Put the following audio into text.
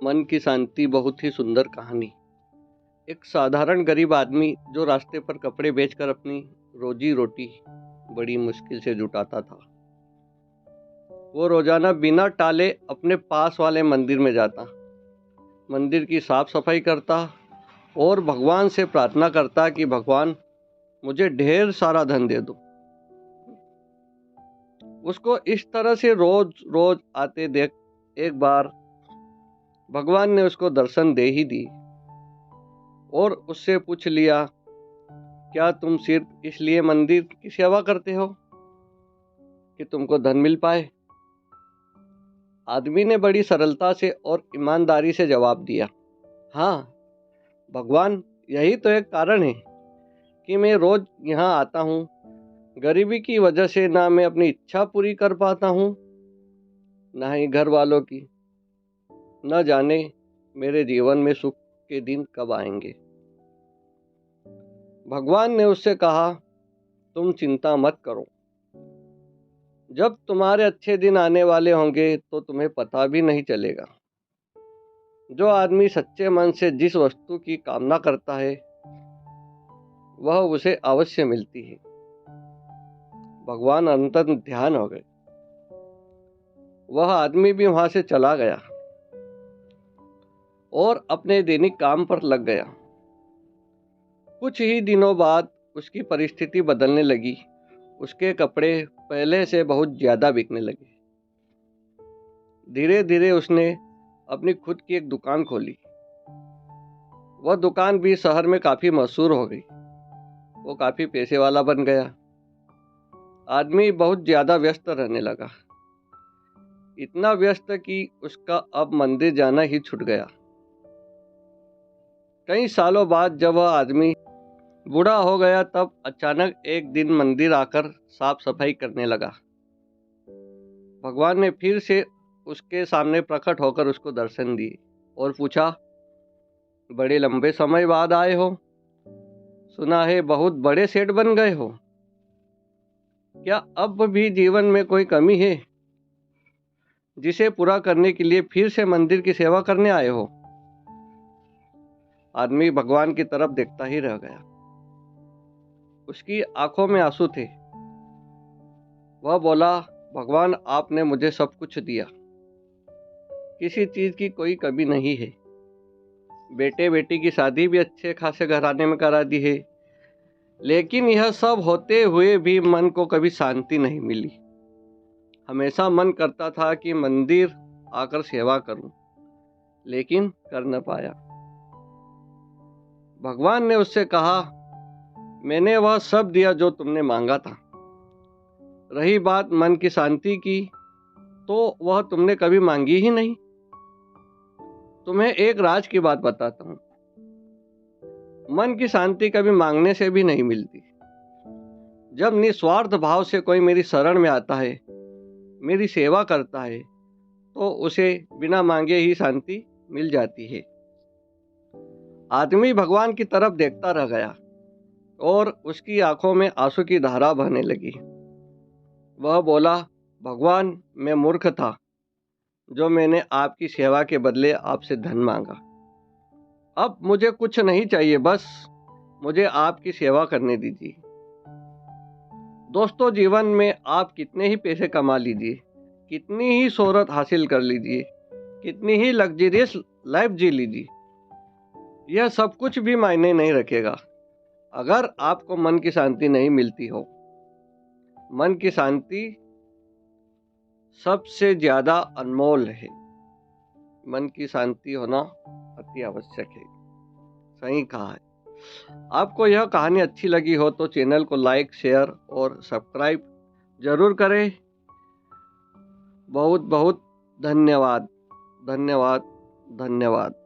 मन की शांति बहुत ही सुंदर कहानी। एक साधारण गरीब आदमी जो रास्ते पर कपड़े बेचकर अपनी रोजी रोटी बड़ी मुश्किल से जुटाता था। वो रोजाना बिना टाले अपने पास वाले मंदिर में जाता, मंदिर की साफ सफाई करता और भगवान से प्रार्थना करता कि भगवान मुझे ढेर सारा धन दे दो। उसको इस तरह से रोज रोज आते देख एक बार भगवान ने उसको दर्शन दे ही दी और उससे पूछ लिया, क्या तुम सिर्फ इसलिए मंदिर की सेवा करते हो कि तुमको धन मिल पाए? आदमी ने बड़ी सरलता से और ईमानदारी से जवाब दिया, हाँ भगवान, यही तो एक कारण है कि मैं रोज यहाँ आता हूँ। गरीबी की वजह से ना मैं अपनी इच्छा पूरी कर पाता हूँ, ना ही घर वालों की। न जाने मेरे जीवन में सुख के दिन कब आएंगे। भगवान ने उससे कहा, तुम चिंता मत करो, जब तुम्हारे अच्छे दिन आने वाले होंगे तो तुम्हें पता भी नहीं चलेगा। जो आदमी सच्चे मन से जिस वस्तु की कामना करता है वह उसे अवश्य मिलती है। भगवान अंतर ध्यान हो गए। वह आदमी भी वहां से चला गया और अपने दैनिक काम पर लग गया। कुछ ही दिनों बाद उसकी परिस्थिति बदलने लगी। उसके कपड़े पहले से बहुत ज्यादा बिकने लगे। धीरे धीरे उसने अपनी खुद की एक दुकान खोली। वह दुकान भी शहर में काफी मशहूर हो गई। वो काफी पैसे वाला बन गया। आदमी बहुत ज्यादा व्यस्त रहने लगा, इतना व्यस्त कि उसका अब मंदिर जाना ही छूट गया। कई सालों बाद जब वह आदमी बूढ़ा हो गया तब अचानक एक दिन मंदिर आकर साफ सफाई करने लगा। भगवान ने फिर से उसके सामने प्रकट होकर उसको दर्शन दिए और पूछा, बड़े लंबे समय बाद आए हो, सुना है बहुत बड़े सेठ बन गए हो। क्या अब भी जीवन में कोई कमी है जिसे पूरा करने के लिए फिर से मंदिर की सेवा करने आए हो? आदमी भगवान की तरफ देखता ही रह गया। उसकी आंखों में आंसू थे। वह बोला, भगवान, आपने मुझे सब कुछ दिया, किसी चीज की कोई कमी नहीं है। बेटे बेटी की शादी भी अच्छे खासे घराने में करा दी है, लेकिन यह सब होते हुए भी मन को कभी शांति नहीं मिली। हमेशा मन करता था कि मंदिर आकर सेवा करूं, लेकिन कर न पाया। भगवान ने उससे कहा, मैंने वह सब दिया जो तुमने मांगा था। रही बात मन की शांति की, तो वह तुमने कभी मांगी ही नहीं। तुम्हें एक राज की बात बताता हूं, मन की शांति कभी मांगने से भी नहीं मिलती। जब निस्वार्थ भाव से कोई मेरी शरण में आता है, मेरी सेवा करता है, तो उसे बिना मांगे ही शांति मिल जाती है। आदमी भगवान की तरफ देखता रह गया और उसकी आंखों में आंसू की धारा बहने लगी। वह बोला, भगवान, मैं मूर्ख था जो मैंने आपकी सेवा के बदले आपसे धन मांगा। अब मुझे कुछ नहीं चाहिए, बस मुझे आपकी सेवा करने दीजिए। दोस्तों, जीवन में आप कितने ही पैसे कमा लीजिए, कितनी ही शोहरत हासिल कर लीजिए, कितनी ही लग्जरियस लाइफ जी लीजिए, यह सब कुछ भी मायने नहीं रखेगा अगर आपको मन की शांति नहीं मिलती हो। मन की शांति सबसे ज्यादा अनमोल है। मन की शांति होना अति आवश्यक है। सही कहा है। आपको यह कहानी अच्छी लगी हो तो चैनल को लाइक, शेयर और सब्सक्राइब जरूर करें। बहुत बहुत धन्यवाद, धन्यवाद, धन्यवाद।